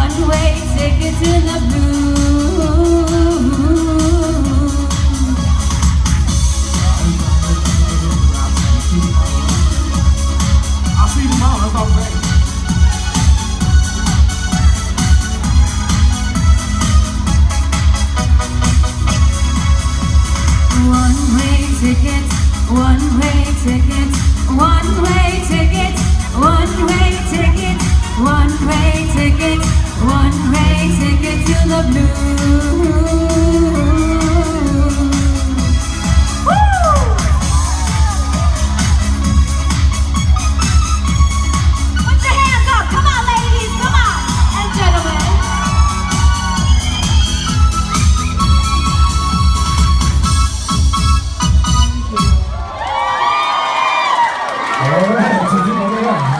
one-way ticket to the blue. I'll see you tomorrow, that's all I'm saying. One-way ticket, one-way ticket, one-way ticket, one-way ticket, one-way ticket, one-way ticket to the blue.